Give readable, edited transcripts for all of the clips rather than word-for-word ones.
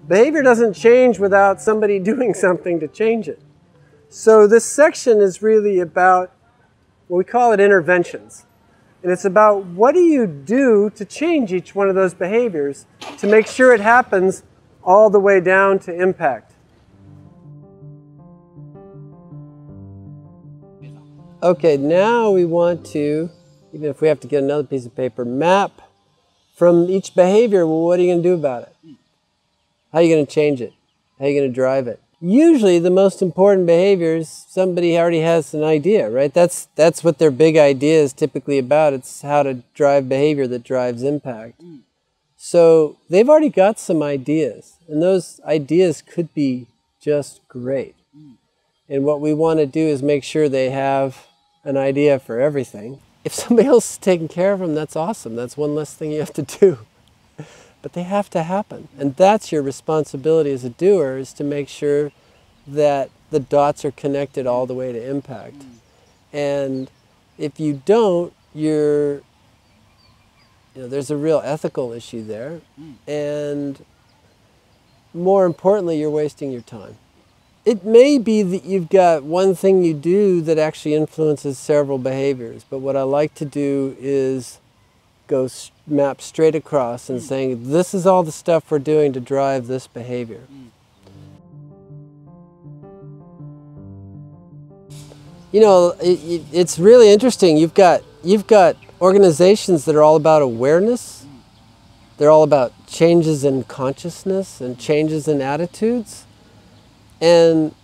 behavior doesn't change without somebody doing something to change it. So this section is really about, well, we call it interventions. And it's about what do you do to change each one of those behaviors to make sure it happens all the way down to impact. Okay, now we want to, even if we have to get another piece of paper, map from each behavior, well, what are you going to do about it? How are you going to change it? How are you going to drive it? Usually the most important behaviors, somebody already has an idea, right? That's what their big idea is typically about. It's how to drive behavior that drives impact. So they've already got some ideas, and those ideas could be just great. And what we want to do is make sure they have an idea for everything. If somebody else is taking care of them, that's awesome. That's one less thing you have to do. But they have to happen. And that's your responsibility as a doer, is to make sure that the dots are connected all the way to impact. And if you don't, there's a real ethical issue there. And more importantly, you're wasting your time. It may be that you've got one thing you do that actually influences several behaviors, but what I like to do is go map straight across and saying, this is all the stuff we're doing to drive this behavior. You know, it's really interesting. You've got organizations that are all about awareness. They're all about changes in consciousness and changes in attitudes. And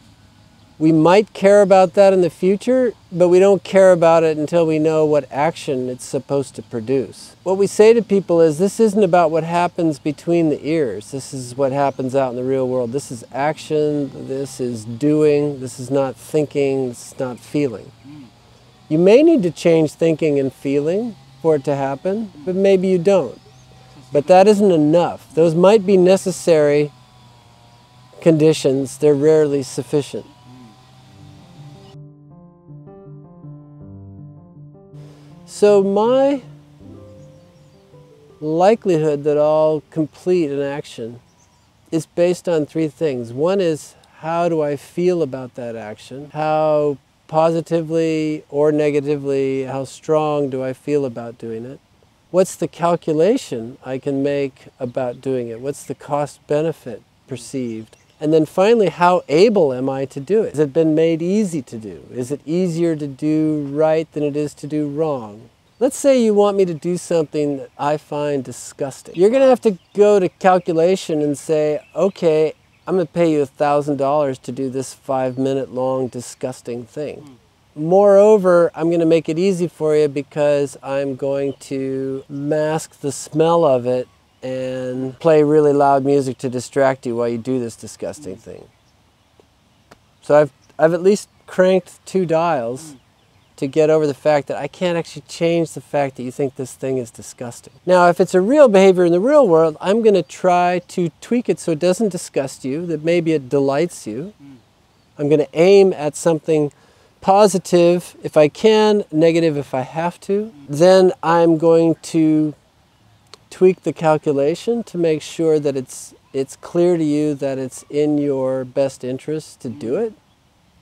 we might care about that in the future, but we don't care about it until we know what action it's supposed to produce. What we say to people is, this isn't about what happens between the ears. This is what happens out in the real world. This is action, this is doing, this is not thinking, this is not feeling. You may need to change thinking and feeling for it to happen, but maybe you don't. But that isn't enough. Those might be necessary conditions, they're rarely sufficient. So my likelihood that I'll complete an action is based on three things. One is, how do I feel about that action? How positively or negatively, how strong do I feel about doing it? What's the calculation I can make about doing it? What's the cost-benefit perceived? And then finally, how able am I to do it? Has it been made easy to do? Is it easier to do right than it is to do wrong? Let's say you want me to do something that I find disgusting. You're going to have to go to calculation and say, okay, I'm going to pay you $1,000 to do this 5-minute long disgusting thing. Moreover, I'm going to make it easy for you because I'm going to mask the smell of it and play really loud music to distract you while you do this disgusting thing. So I've at least cranked 2 dials to get over the fact that I can't actually change the fact that you think this thing is disgusting. Now, if it's a real behavior in the real world, I'm going to try to tweak it so it doesn't disgust you, that maybe it delights you. I'm going to aim at something positive if I can, negative if I have to. Then I'm going to tweak the calculation to make sure that it's clear to you that it's in your best interest to do it.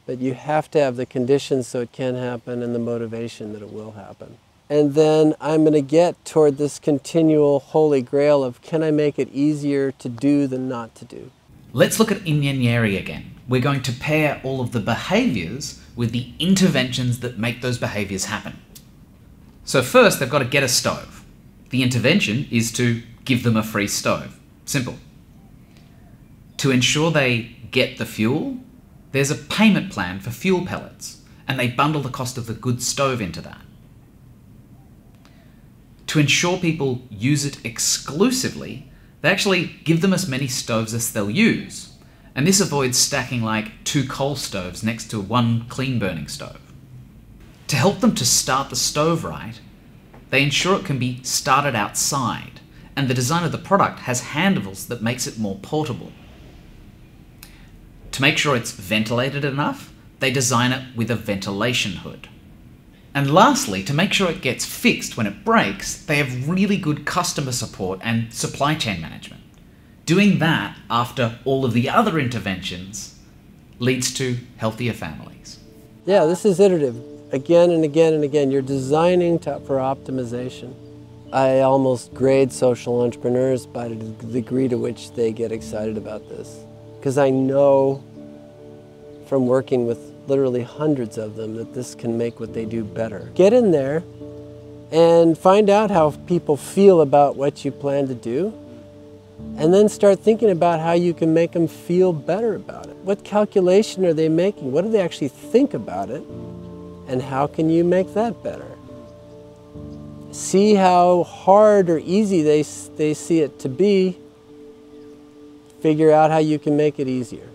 But you have to have the conditions so it can happen and the motivation that it will happen. And then I'm going to get toward this continual holy grail of, can I make it easier to do than not to do? Let's look at Inyenyeri again. We're going to pair all of the behaviours with the interventions that make those behaviours happen. So first, they've got to get a stove. The intervention is to give them a free stove. Simple. To ensure they get the fuel, there's a payment plan for fuel pellets, and they bundle the cost of the good stove into that. To ensure people use it exclusively, they actually give them as many stoves as they'll use, and this avoids stacking like 2 coal stoves next to 1 clean burning stove. To help them to start the stove right, they ensure it can be started outside, and the design of the product has handles that makes it more portable. To make sure it's ventilated enough, they design it with a ventilation hood. And lastly, to make sure it gets fixed when it breaks, they have really good customer support and supply chain management. Doing that after all of the other interventions leads to healthier families. Yeah, this is iterative. Again and again and again. You're designing for optimization. I almost grade social entrepreneurs by the degree to which they get excited about this. Because I know from working with literally hundreds of them that this can make what they do better. Get in there and find out how people feel about what you plan to do, and then start thinking about how you can make them feel better about it. What calculation are they making? What do they actually think about it? And how can you make that better? See how hard or easy they see it to be. Figure out how you can make it easier.